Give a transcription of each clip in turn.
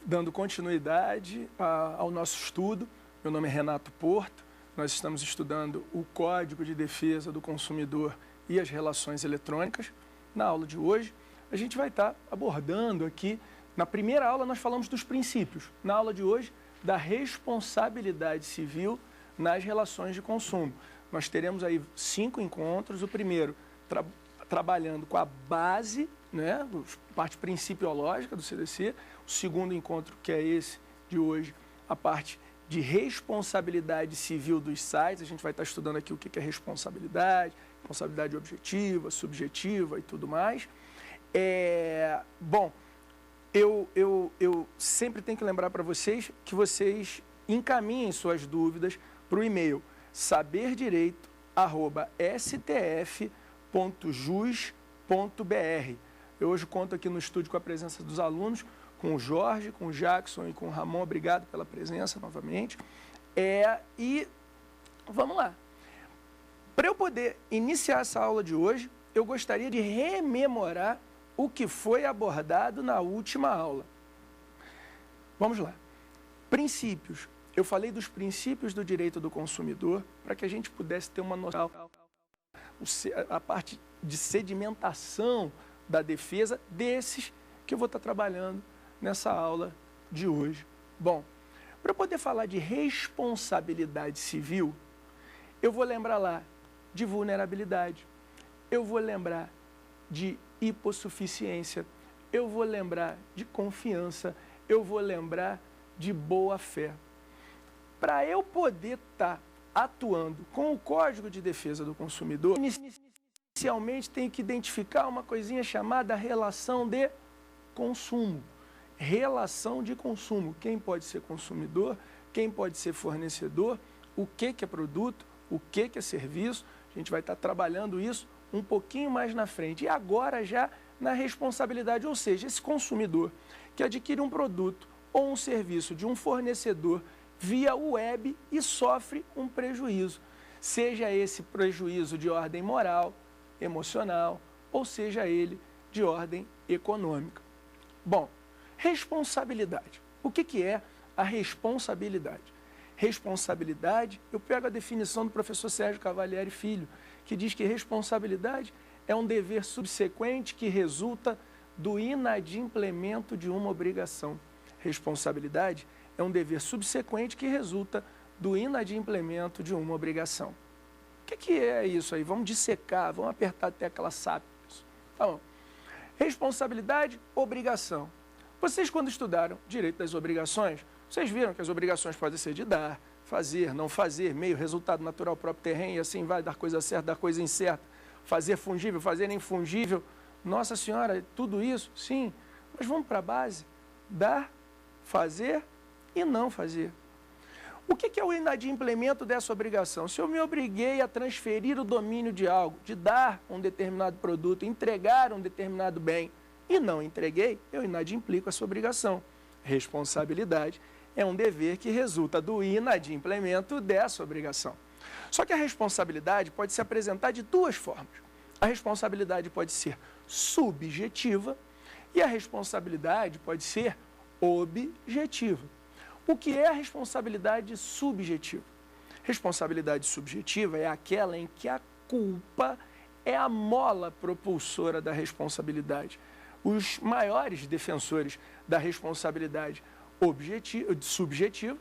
dando continuidade ao nosso estudo. Meu nome é Renato Porto, nós estamos estudando o Código de Defesa do Consumidor e as Relações Eletrônicas. Na aula de hoje, a gente vai estar abordando aqui, na primeira aula nós falamos dos princípios, na aula de hoje, da responsabilidade civil nas relações de consumo. Nós teremos aí 5 encontros, o primeiro trabalhando com a base, né, parte principiológica do CDC, o segundo encontro, que é esse de hoje, a parte de responsabilidade civil dos sites. A gente vai estar estudando aqui o que é responsabilidade objetiva, subjetiva e tudo mais. Bom, eu sempre tenho que lembrar para vocês que vocês encaminhem suas dúvidas para o e-mail saberdireito@stf.jus.br. Eu hoje conto aqui no estúdio com a presença dos alunos, com o Jorge, com o Jackson e com o Ramon. Obrigado pela presença novamente. E vamos lá. Para eu poder iniciar essa aula de hoje, eu gostaria de rememorar o que foi abordado na última aula. Vamos lá. Princípios. Eu falei dos princípios do direito do consumidor para que a gente pudesse ter uma noção, a parte de sedimentação da defesa desses que eu vou estar trabalhando nessa aula de hoje. Bom, para eu poder falar de responsabilidade civil, eu vou lembrar lá de vulnerabilidade, eu vou lembrar de hipossuficiência, eu vou lembrar de confiança, eu vou lembrar de boa-fé. Para eu poder estar atuando com o Código de Defesa do Consumidor, inicialmente tenho que identificar uma coisinha chamada relação de consumo. Relação de consumo. Quem pode ser consumidor, quem pode ser fornecedor, o que é produto, o que é serviço. A gente vai estar trabalhando isso um pouquinho mais na frente. E agora já na responsabilidade, ou seja, esse consumidor que adquire um produto ou um serviço de um fornecedor via web e sofre um prejuízo, seja esse prejuízo de ordem moral, emocional, ou seja ele de ordem econômica. Bom, responsabilidade. O que é a responsabilidade? Responsabilidade, eu pego a definição do professor Sérgio Cavalieri Filho, que diz que responsabilidade é um dever subsequente que resulta do inadimplemento de uma obrigação. Responsabilidade é um dever subsequente que resulta do inadimplemento de uma obrigação. O que é isso aí? Vamos dissecar, vamos apertar a tecla SAP. Tá bom. Responsabilidade, obrigação. Vocês, quando estudaram direito das obrigações, vocês viram que as obrigações podem ser de dar, fazer, não fazer, meio, resultado natural, próprio terreno, e assim vai, dar coisa certa, dar coisa incerta, fazer fungível, fazer infungível. Nossa Senhora, tudo isso? Sim. Mas vamos para a base. Dar, fazer e não fazer. O que é o inadimplemento dessa obrigação? Se eu me obriguei a transferir o domínio de algo, de dar um determinado produto, entregar um determinado bem, e não entreguei, eu inadimplico essa obrigação. Responsabilidade é um dever que resulta do inadimplemento dessa obrigação. Só que a responsabilidade pode se apresentar de duas formas. A responsabilidade pode ser subjetiva e a responsabilidade pode ser objetiva. O que é a responsabilidade subjetiva? Responsabilidade subjetiva é aquela em que a culpa é a mola propulsora da responsabilidade. Os maiores defensores da responsabilidade subjetiva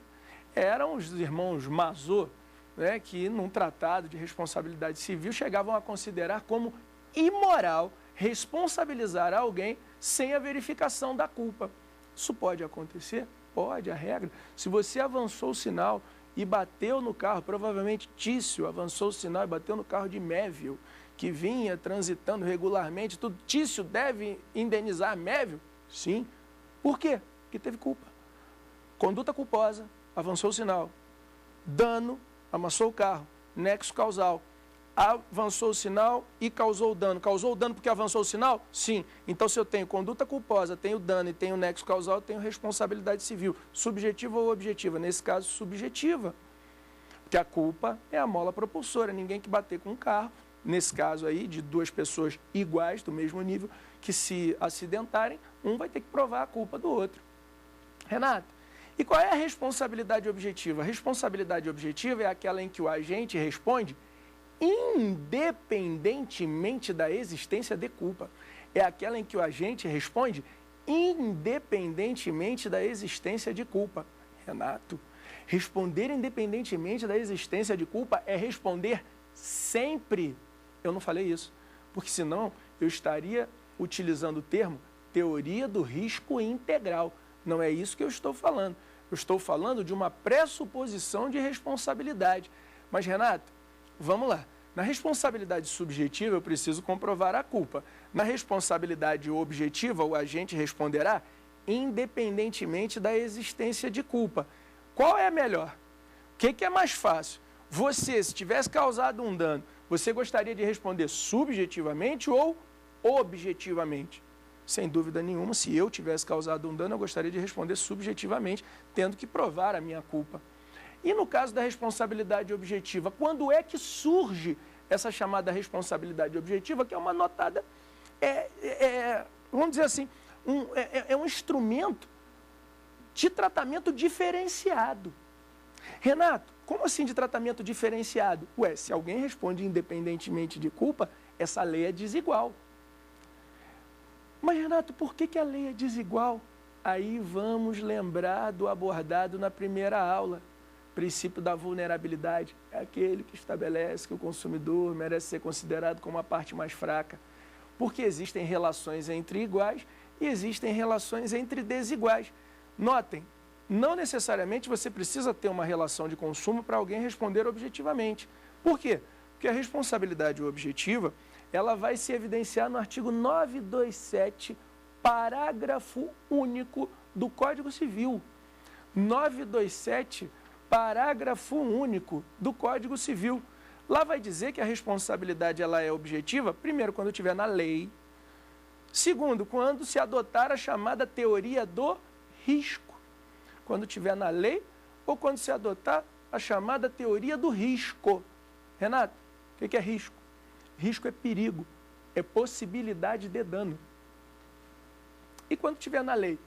eram os irmãos Mazot, né, que num tratado de responsabilidade civil chegavam a considerar como imoral responsabilizar alguém sem a verificação da culpa. Isso pode acontecer? Pode, a regra. Se você avançou o sinal e bateu no carro, provavelmente Tício avançou o sinal e bateu no carro de Mévio, que vinha transitando regularmente, tudo. Tício deve indenizar Mévio? Sim. Por quê? Porque teve culpa. Conduta culposa, avançou o sinal. Dano, amassou o carro. Nexo causal. Avançou o sinal e causou o dano. Causou o dano porque avançou o sinal? Sim. Então, se eu tenho conduta culposa, tenho dano e tenho nexo causal, eu tenho responsabilidade civil. Subjetiva ou objetiva? Nesse caso, subjetiva. Porque a culpa é a mola propulsora. Ninguém que bater com um carro, nesse caso aí, de duas pessoas iguais, do mesmo nível, que se acidentarem, um vai ter que provar a culpa do outro. Renato, e qual é a responsabilidade objetiva? A responsabilidade objetiva é aquela em que o agente responde independentemente da existência de culpa. É aquela em que o agente responde independentemente da existência de culpa. Renato, responder independentemente da existência de culpa é responder sempre. Eu não falei isso, porque senão eu estaria utilizando o termo teoria do risco integral. Não é isso que eu estou falando. Eu estou falando de uma pressuposição de responsabilidade. Mas, Renato, vamos lá. Na responsabilidade subjetiva, eu preciso comprovar a culpa. Na responsabilidade objetiva, o agente responderá independentemente da existência de culpa. Qual é a melhor? O que é mais fácil? Você, se tivesse causado um dano, você gostaria de responder subjetivamente ou objetivamente? Sem dúvida nenhuma, se eu tivesse causado um dano, eu gostaria de responder subjetivamente, tendo que provar a minha culpa. E no caso da responsabilidade objetiva, quando é que surge essa chamada responsabilidade objetiva, que é uma notada, vamos dizer assim, um instrumento de tratamento diferenciado. Renato, como assim de tratamento diferenciado? Ué, se alguém responde independentemente de culpa, essa lei é desigual. Mas, Renato, por que a lei é desigual? Aí vamos lembrar do abordado na primeira aula. Princípio da vulnerabilidade é aquele que estabelece que o consumidor merece ser considerado como a parte mais fraca, porque existem relações entre iguais e existem relações entre desiguais. Notem, não necessariamente você precisa ter uma relação de consumo para alguém responder objetivamente. Por quê? Porque a responsabilidade objetiva, ela vai se evidenciar no artigo 927, parágrafo único do Código Civil. 927, parágrafo único do Código Civil. Lá vai dizer que a responsabilidade ela é objetiva, primeiro, quando estiver na lei. Segundo, quando se adotar a chamada teoria do risco. Quando estiver na lei ou quando se adotar a chamada teoria do risco. Renato, o que é risco? Risco é perigo, é possibilidade de dano. E quando estiver na lei,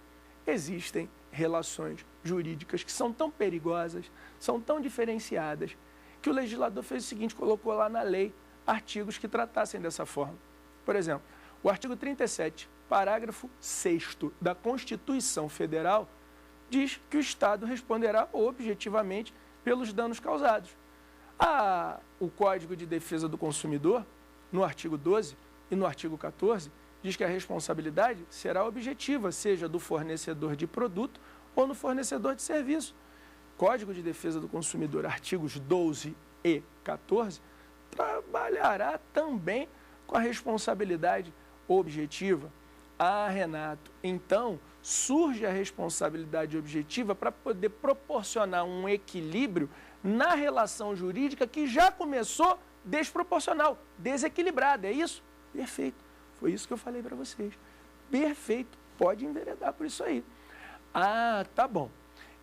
existem relações jurídicas que são tão perigosas, são tão diferenciadas, que o legislador fez o seguinte, colocou lá na lei artigos que tratassem dessa forma. Por exemplo, o artigo 37, parágrafo 6º da Constituição Federal, diz que o Estado responderá objetivamente pelos danos causados. O Código de Defesa do Consumidor, no artigo 12 e no artigo 14, diz que a responsabilidade será objetiva, seja do fornecedor de produto ou no fornecedor de serviço. Código de Defesa do Consumidor, artigos 12 e 14, trabalhará também com a responsabilidade objetiva. Renato, então surge a responsabilidade objetiva para poder proporcionar um equilíbrio na relação jurídica que já começou desproporcional, desequilibrada, é isso? Perfeito, foi isso que eu falei para vocês. Perfeito, pode enveredar por isso aí. Tá bom.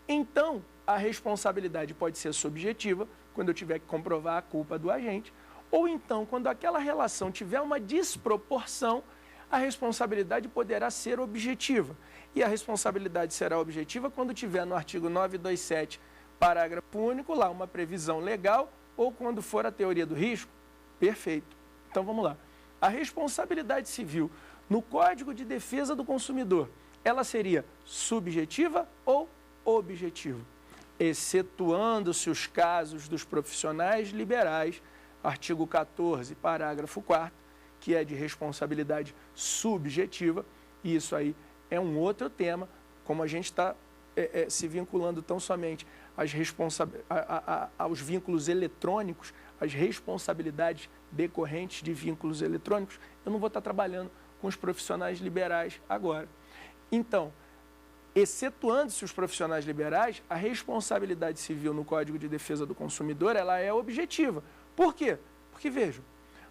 Então, a responsabilidade pode ser subjetiva, quando eu tiver que comprovar a culpa do agente, ou então, quando aquela relação tiver uma desproporção, a responsabilidade poderá ser objetiva. E a responsabilidade será objetiva quando tiver no artigo 927, parágrafo único, lá uma previsão legal, ou quando for a teoria do risco. Perfeito. Então, vamos lá. A responsabilidade civil no Código de Defesa do Consumidor, ela seria subjetiva ou objetiva? Excetuando-se os casos dos profissionais liberais, artigo 14, parágrafo 4º, que é de responsabilidade subjetiva, e isso aí é um outro tema, como a gente está se vinculando tão somente aos vínculos eletrônicos, as responsabilidades decorrentes de vínculos eletrônicos, eu não vou estar trabalhando com os profissionais liberais agora. Então, excetuando-se os profissionais liberais, a responsabilidade civil no Código de Defesa do Consumidor, ela é objetiva. Por quê? Porque, vejam,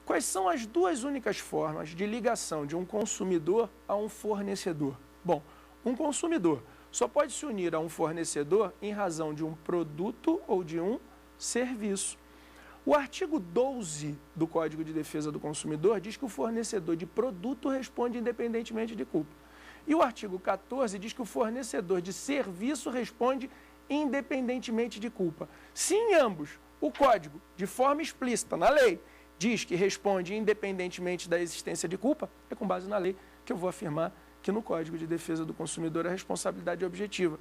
quais são as duas únicas formas de ligação de um consumidor a um fornecedor? Bom, um consumidor só pode se unir a um fornecedor em razão de um produto ou de um serviço. O artigo 12 do Código de Defesa do Consumidor diz que o fornecedor de produto responde independentemente de culpa. E o artigo 14 diz que o fornecedor de serviço responde independentemente de culpa. Se em ambos o código, de forma explícita na lei, diz que responde independentemente da existência de culpa, é com base na lei que eu vou afirmar que no Código de Defesa do Consumidor a responsabilidade é objetiva.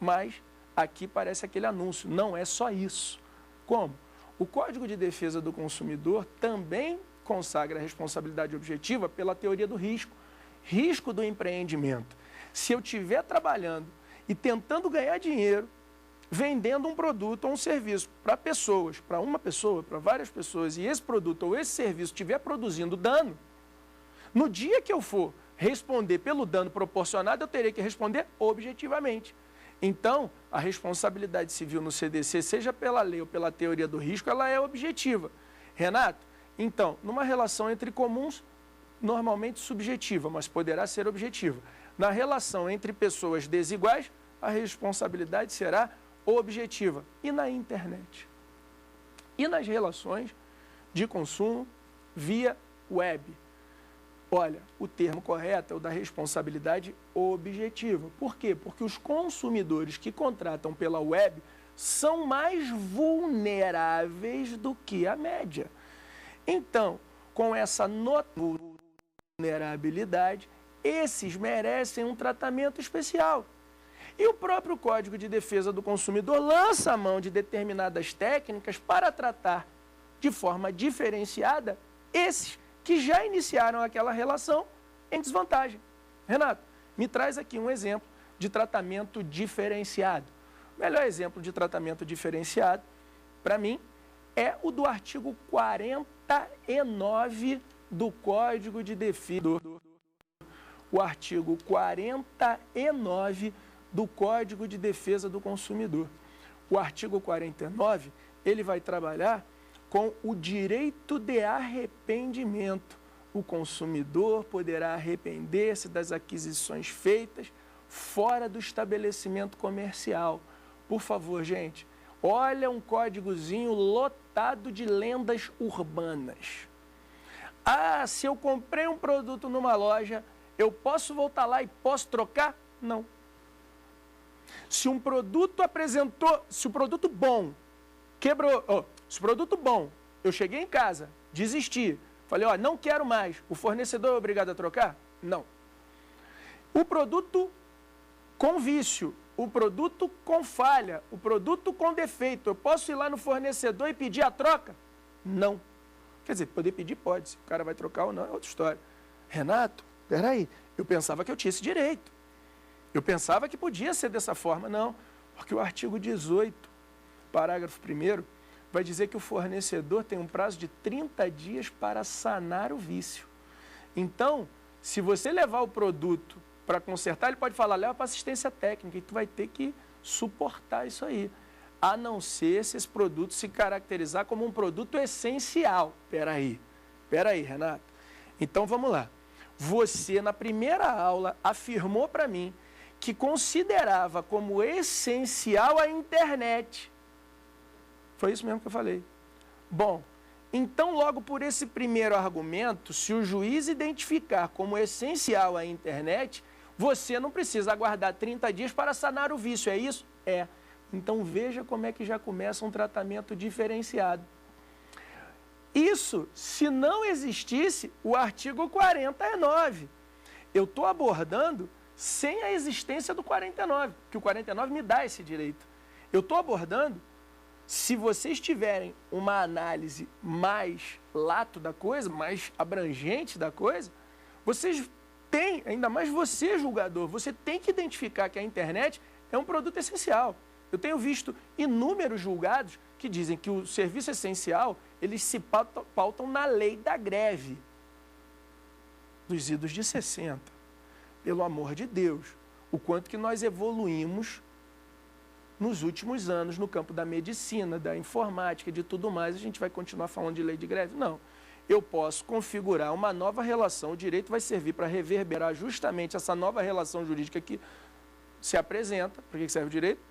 Mas aqui parece aquele anúncio, não é só isso. Como? O Código de Defesa do Consumidor também consagra a responsabilidade objetiva pela teoria do risco. Risco do empreendimento. Se eu estiver trabalhando e tentando ganhar dinheiro, vendendo um produto ou um serviço para pessoas, para uma pessoa, para várias pessoas, e esse produto ou esse serviço estiver produzindo dano, no dia que eu for responder pelo dano proporcionado, eu terei que responder objetivamente. Então, a responsabilidade civil no CDC, seja pela lei ou pela teoria do risco, ela é objetiva. Renato, então, numa relação entre comuns, normalmente subjetiva, mas poderá ser objetiva. Na relação entre pessoas desiguais, a responsabilidade será objetiva. E na internet? E nas relações de consumo via web? Olha, o termo correto é o da responsabilidade objetiva. Por quê? Porque os consumidores que contratam pela web são mais vulneráveis do que a média. Então, com essa vulnerabilidade, esses merecem um tratamento especial. E o próprio Código de Defesa do Consumidor lança a mão de determinadas técnicas para tratar de forma diferenciada esses que já iniciaram aquela relação em desvantagem. Renato, me traz aqui um exemplo de tratamento diferenciado. O melhor exemplo de tratamento diferenciado, para mim, é o do artigo 49 do Código de Defesa. O artigo 49 do Código de Defesa do Consumidor. O artigo 49, ele vai trabalhar com o direito de arrependimento. O consumidor poderá arrepender-se das aquisições feitas fora do estabelecimento comercial. Por favor, gente, olha um códigozinho lotado de lendas urbanas. Ah, se eu comprei um produto numa loja, eu posso voltar lá e posso trocar? Não. Se um produto se o produto bom quebrou, se o produto bom, eu cheguei em casa, desisti, falei, ó, não quero mais, o fornecedor é obrigado a trocar? Não. O produto com vício, o produto com falha, o produto com defeito, eu posso ir lá no fornecedor e pedir a troca? Não. Quer dizer, poder pedir pode, se o cara vai trocar ou não é outra história. Renato, peraí, eu pensava que eu tinha esse direito. Eu pensava que podia ser dessa forma. Não, porque o artigo 18, parágrafo 1º, vai dizer que o fornecedor tem um prazo de 30 dias para sanar o vício. Então, se você levar o produto para consertar, ele pode falar, leva para assistência técnica, e tu vai ter que suportar isso aí. A não ser se esse produto se caracterizar como um produto essencial. Peraí, Renato. Então, vamos lá. Você, na primeira aula, afirmou para mim que considerava como essencial a internet. Foi isso mesmo que eu falei. Bom, então logo por esse primeiro argumento, se o juiz identificar como essencial a internet, você não precisa aguardar 30 dias para sanar o vício, é isso? É. Então veja como é que já começa um tratamento diferenciado. Isso se não existisse o artigo 49. Eu estou abordando sem a existência do 49, que o 49 me dá esse direito. Eu estou abordando, se vocês tiverem uma análise mais lato da coisa, mais abrangente da coisa, vocês têm, ainda mais você, julgador, você tem que identificar que a internet é um produto essencial. Eu tenho visto inúmeros julgados que dizem que o serviço essencial, eles se pautam na lei da greve dos idos de 60. Pelo amor de Deus, o quanto que nós evoluímos nos últimos anos no campo da medicina, da informática, de tudo mais, a gente vai continuar falando de lei de greve? Não. Eu posso configurar uma nova relação, o direito vai servir para reverberar justamente essa nova relação jurídica que se apresenta. Para que serve o direito?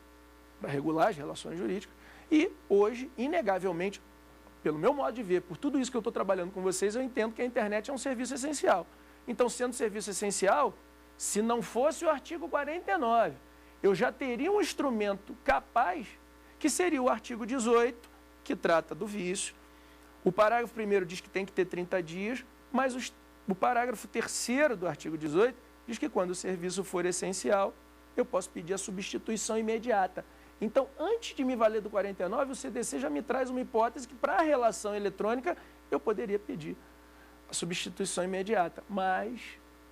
Para regular as relações jurídicas. E hoje, inegavelmente, pelo meu modo de ver, por tudo isso que eu estou trabalhando com vocês, eu entendo que a internet é um serviço essencial. Então, sendo serviço essencial, se não fosse o artigo 49, eu já teria um instrumento capaz, que seria o artigo 18, que trata do vício. O parágrafo 1º diz que tem que ter 30 dias, mas o parágrafo 3º do artigo 18 diz que quando o serviço for essencial, eu posso pedir a substituição imediata. Então, antes de me valer do 49, o CDC já me traz uma hipótese que, para a relação eletrônica, eu poderia pedir a substituição imediata. Mas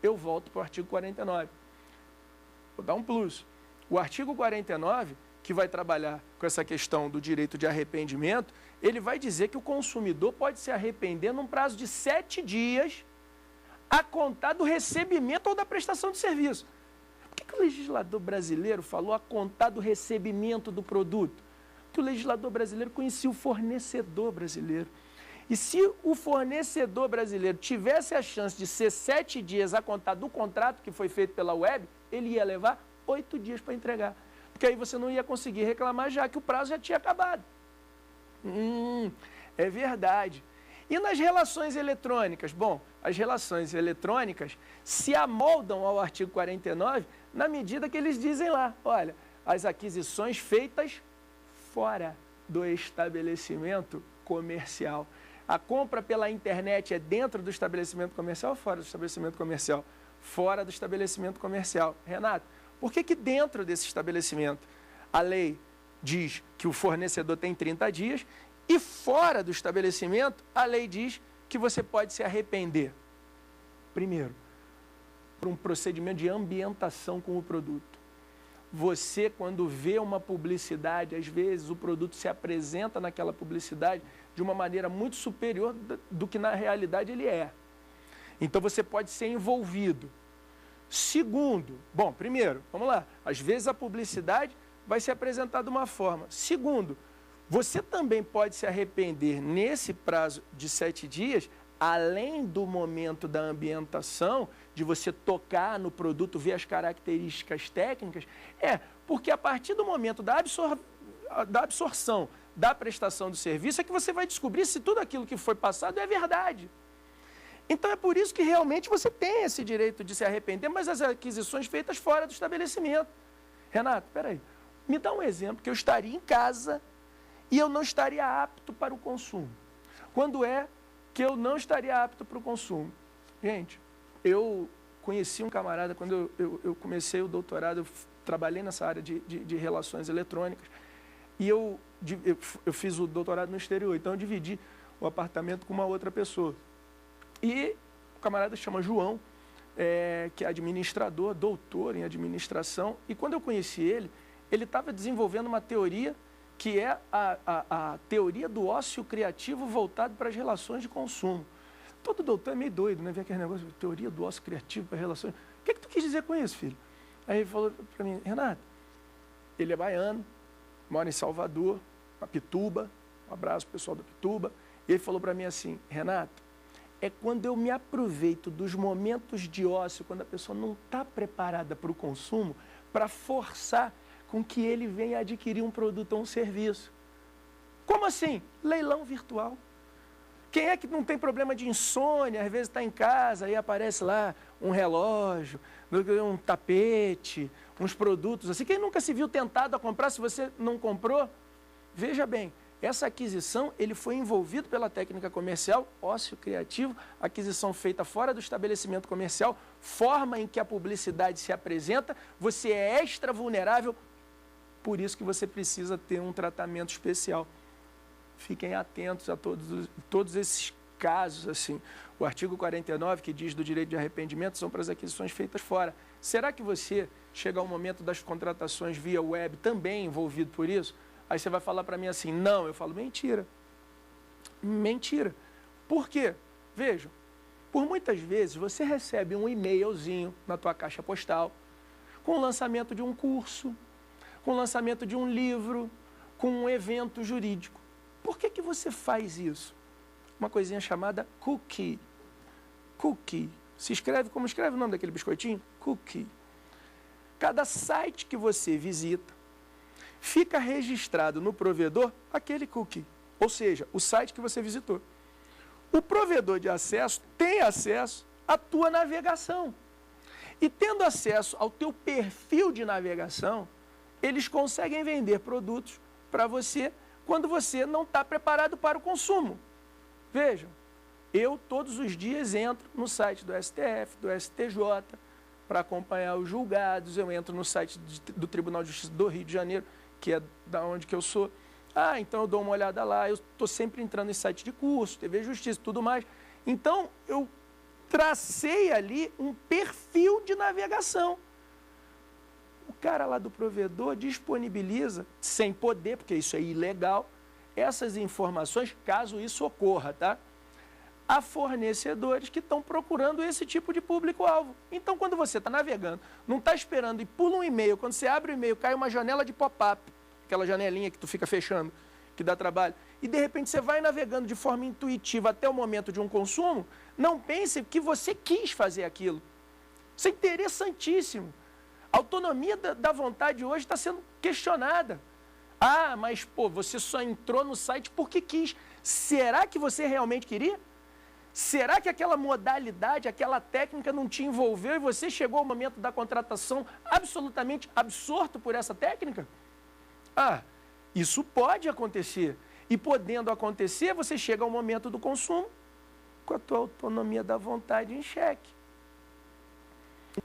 eu volto para o artigo 49. Vou dar um plus. O artigo 49, que vai trabalhar com essa questão do direito de arrependimento, ele vai dizer que o consumidor pode se arrepender num prazo de 7 dias a contar do recebimento ou da prestação de serviço. Por que o legislador brasileiro falou a contar do recebimento do produto? Porque o legislador brasileiro conhecia o fornecedor brasileiro. E se o fornecedor brasileiro tivesse a chance de ser 7 dias a contar do contrato que foi feito pela web, ele ia levar 8 dias para entregar. Porque aí você não ia conseguir reclamar, já que o prazo já tinha acabado. É verdade. E nas relações eletrônicas? Bom, as relações eletrônicas se amoldam ao artigo 49 na medida que eles dizem lá, olha, as aquisições feitas fora do estabelecimento comercial. A compra pela internet é dentro do estabelecimento comercial ou fora do estabelecimento comercial? Fora do estabelecimento comercial. Renato, por que dentro desse estabelecimento a lei diz que o fornecedor tem 30 dias e fora do estabelecimento a lei diz que você pode se arrepender? Primeiro, por um procedimento de ambientação com o produto. Você, quando vê uma publicidade, às vezes o produto se apresenta naquela publicidade de uma maneira muito superior do que na realidade ele é. Então você pode ser envolvido. Segundo, bom, primeiro, vamos lá, às vezes a publicidade vai se apresentar de uma forma. Segundo, você também pode se arrepender nesse prazo de 7 dias, além do momento da ambientação, de você tocar no produto, ver as características técnicas, porque a partir do momento da absorção da prestação do serviço é que você vai descobrir se tudo aquilo que foi passado é verdade. Então é por isso que realmente você tem esse direito de se arrepender, mas as aquisições feitas fora do estabelecimento. Renato, peraí, me dá um exemplo que eu estaria em casa e eu não estaria apto para o consumo. Quando é que eu não estaria apto para o consumo? Gente, eu conheci um camarada, quando eu comecei o doutorado, eu trabalhei nessa área de relações eletrônicas, e eu fiz o doutorado no exterior, então eu dividi o apartamento com uma outra pessoa. E o camarada chama João, que é administrador, doutor em administração, e quando eu conheci ele estava desenvolvendo uma teoria que é a teoria do ócio criativo voltado para as relações de consumo. Todo doutor é meio doido, né? Vê aquele negócio de teoria do ócio criativo para relações. O que tu quis dizer com isso, filho? Aí ele falou para mim, Renato, ele é baiano, mora em Salvador, na Pituba, um abraço pessoal da Pituba, e ele falou para mim assim, Renato, é quando eu me aproveito dos momentos de ócio, quando a pessoa não está preparada para o consumo, para forçar com que ele venha adquirir um produto ou um serviço. Como assim? Leilão virtual. Quem é que não tem problema de insônia, às vezes está em casa, aí aparece lá um relógio, um tapete, uns produtos assim. Quem nunca se viu tentado a comprar se você não comprou? Veja bem, essa aquisição, ele foi envolvido pela técnica comercial, ócio criativo, aquisição feita fora do estabelecimento comercial, forma em que a publicidade se apresenta, você é extra vulnerável, por isso que você precisa ter um tratamento especial. Fiquem atentos a todos esses casos, assim. O artigo 49, que diz do direito de arrependimento, são para as aquisições feitas fora. Será que você chega ao momento das contratações via web também envolvido por isso? Aí você vai falar para mim assim, não, eu falo, mentira. Mentira. Por quê? Vejam, por muitas vezes você recebe um e-mailzinho na tua caixa postal com o lançamento de um curso, com o lançamento de um livro, com um evento jurídico. Por que você faz isso? Uma coisinha chamada cookie. Cookie. Se escreve como escreve o nome daquele biscoitinho? Cookie. Cada site que você visita, fica registrado no provedor aquele cookie. Ou seja, o site que você visitou. O provedor de acesso tem acesso à tua navegação. E tendo acesso ao teu perfil de navegação, eles conseguem vender produtos para você quando você não está preparado para o consumo. Vejam, eu todos os dias entro no site do STF, do STJ, para acompanhar os julgados, eu entro no site do Tribunal de Justiça do Rio de Janeiro, que é da onde que eu sou. Então eu dou uma olhada lá, eu estou sempre entrando em site de curso, TV Justiça e tudo mais. Então eu tracei ali um perfil de navegação. O cara lá do provedor disponibiliza, sem poder, porque isso é ilegal, essas informações, caso isso ocorra, tá? A fornecedores que estão procurando esse tipo de público-alvo. Então, quando você está navegando, não está esperando e pula um e-mail, quando você abre o e-mail, cai uma janela de pop-up, aquela janelinha que tu fica fechando, que dá trabalho, e de repente você vai navegando de forma intuitiva até o momento de um consumo, não pense que você quis fazer aquilo. Isso é interessantíssimo. A autonomia da vontade hoje está sendo questionada. Mas pô, você só entrou no site porque quis. Será que você realmente queria? Será que aquela modalidade, aquela técnica não te envolveu e você chegou ao momento da contratação absolutamente absorto por essa técnica? Isso pode acontecer. E podendo acontecer, você chega ao momento do consumo com a tua autonomia da vontade em xeque.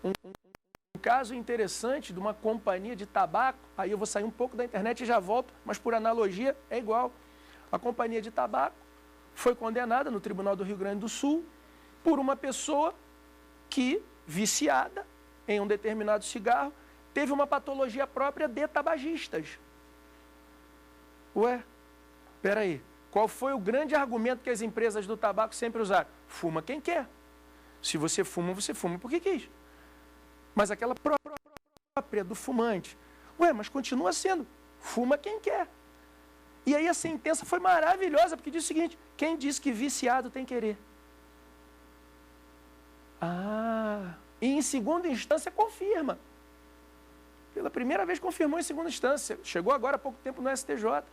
Um caso interessante de uma companhia de tabaco, aí eu vou sair um pouco da internet e já volto, mas por analogia é igual. A companhia de tabaco foi condenada no Tribunal do Rio Grande do Sul por uma pessoa que, viciada em um determinado cigarro, teve uma patologia própria de tabagistas. Peraí, qual foi o grande argumento que as empresas do tabaco sempre usaram? Fuma quem quer. Se você fuma porque quis. Mas aquela própria do fumante. Mas continua sendo, fuma quem quer. E aí a sentença foi maravilhosa, porque diz o seguinte: quem diz que viciado tem querer? E em segunda instância confirma. Pela primeira vez confirmou em segunda instância. Chegou agora há pouco tempo no STJ.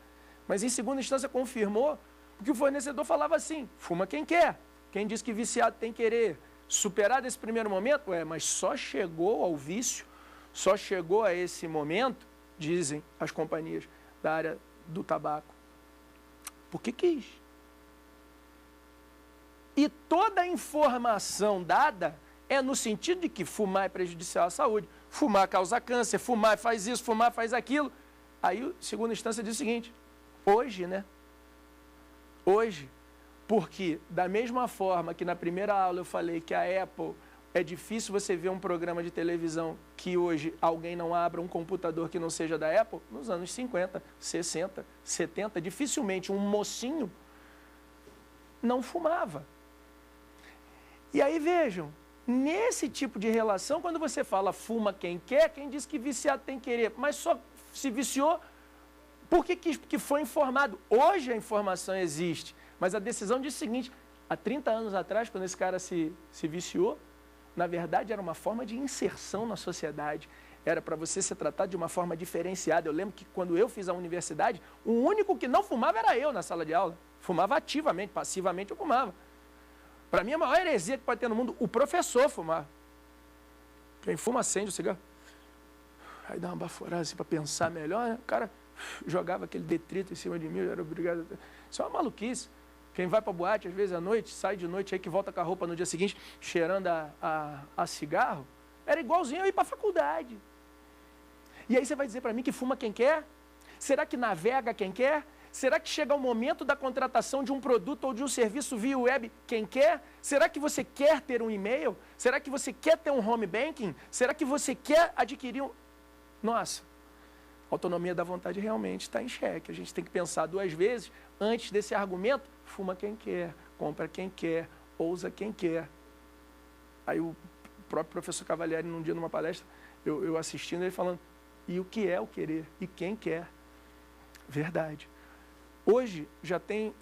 Mas em segunda instância confirmou, porque o fornecedor falava assim: fuma quem quer. Quem diz que viciado tem querer? Superado esse primeiro momento? Mas só chegou ao vício, só chegou a esse momento, dizem as companhias da área do tabaco, porque quis. E toda a informação dada é no sentido de que fumar é prejudicial à saúde, fumar causa câncer, fumar faz isso, fumar faz aquilo. Aí, segunda instância diz o seguinte: hoje, porque da mesma forma que na primeira aula eu falei que a Apple, é difícil você ver um programa de televisão que hoje alguém não abra um computador que não seja da Apple, nos anos 50, 60, 70, dificilmente um mocinho não fumava. E aí vejam, nesse tipo de relação, quando você fala fuma quem quer, quem diz que viciado tem querer, mas só se viciou porque quis, porque foi informado. Hoje a informação existe, mas a decisão diz o seguinte: há 30 anos atrás, quando esse cara se viciou, na verdade era uma forma de inserção na sociedade, era para você ser tratado de uma forma diferenciada. Eu lembro que quando eu fiz a universidade, o único que não fumava era eu na sala de aula. Fumava ativamente, passivamente eu fumava. Para mim a maior heresia que pode ter no mundo, o professor fumar. Quem fuma acende o cigarro. Aí dá uma baforada assim para pensar melhor, né? O cara jogava aquele detrito em cima de mim, eu era obrigado. Isso é uma maluquice. Quem vai para boate, às vezes à noite, sai de noite aí que volta com a roupa no dia seguinte, cheirando a cigarro, era igualzinho eu ir para a faculdade. E aí você vai dizer para mim que fuma quem quer? Será que navega quem quer? Será que chega o momento da contratação de um produto ou de um serviço via web quem quer? Será que você quer ter um e-mail? Será que você quer ter um home banking? Será que você quer adquirir um... Nossa, a autonomia da vontade realmente está em xeque. A gente tem que pensar duas vezes antes desse argumento. Fuma quem quer, compra quem quer, ousa quem quer. Aí o próprio professor Cavalieri, num dia numa palestra, eu assistindo ele falando, e o que é o querer? E quem quer? Verdade. Hoje já tem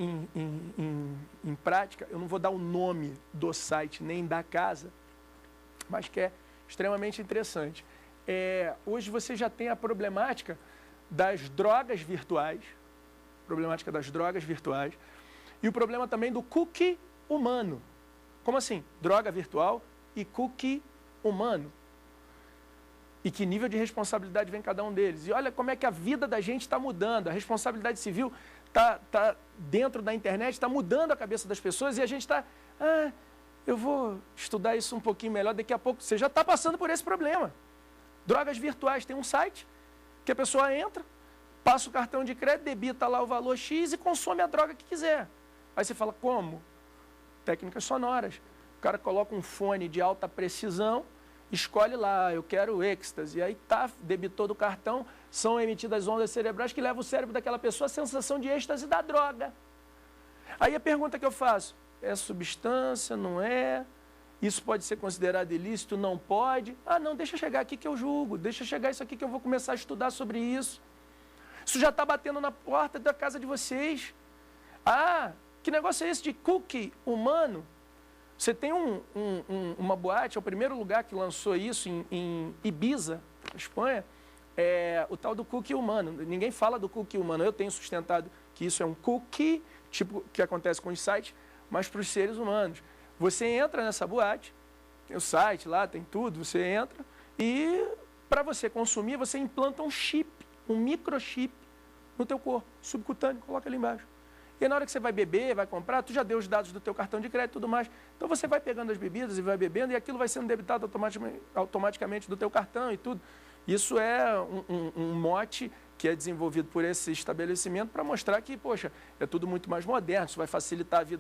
em prática, eu não vou dar o nome do site nem da casa, mas que é extremamente interessante. Hoje você já tem a problemática das drogas virtuais, e o problema também do cookie humano. Como assim? Droga virtual e cookie humano. e que nível de responsabilidade vem cada um deles. E olha como é que a vida da gente está mudando, a responsabilidade civil está dentro da internet, está mudando a cabeça das pessoas e a gente está, eu vou estudar isso um pouquinho melhor, daqui a pouco você já está passando por esse problema. Drogas virtuais, tem um site que a pessoa entra, passa o cartão de crédito, debita lá o valor X e consome a droga que quiser. Aí você fala, como? Técnicas sonoras. O cara coloca um fone de alta precisão, escolhe lá, eu quero êxtase, e aí debitou do cartão, são emitidas ondas cerebrais que levam o cérebro daquela pessoa à sensação de êxtase da droga. Aí a pergunta que eu faço, é substância, não é? Isso pode ser considerado ilícito, não pode? Não, deixa chegar aqui que eu julgo, deixa chegar isso aqui que eu vou começar a estudar sobre isso. Isso já está batendo na porta da casa de vocês. Que negócio é esse de cookie humano? Você tem uma boate, é o primeiro lugar que lançou isso em Ibiza, na Espanha, o tal do cookie humano. Ninguém fala do cookie humano. Eu tenho sustentado que isso é um cookie, tipo que acontece com os sites, mas para os seres humanos. Você entra nessa boate, tem o site lá, tem tudo, você entra e para você consumir, você implanta um chip, um microchip no teu corpo, subcutâneo, coloca ali embaixo. E na hora que você vai beber, vai comprar, tu já deu os dados do teu cartão de crédito e tudo mais. Então você vai pegando as bebidas e vai bebendo e aquilo vai sendo debitado automaticamente do teu cartão e tudo. Isso é um mote que é desenvolvido por esse estabelecimento para mostrar que, poxa, é tudo muito mais moderno, isso vai facilitar a vida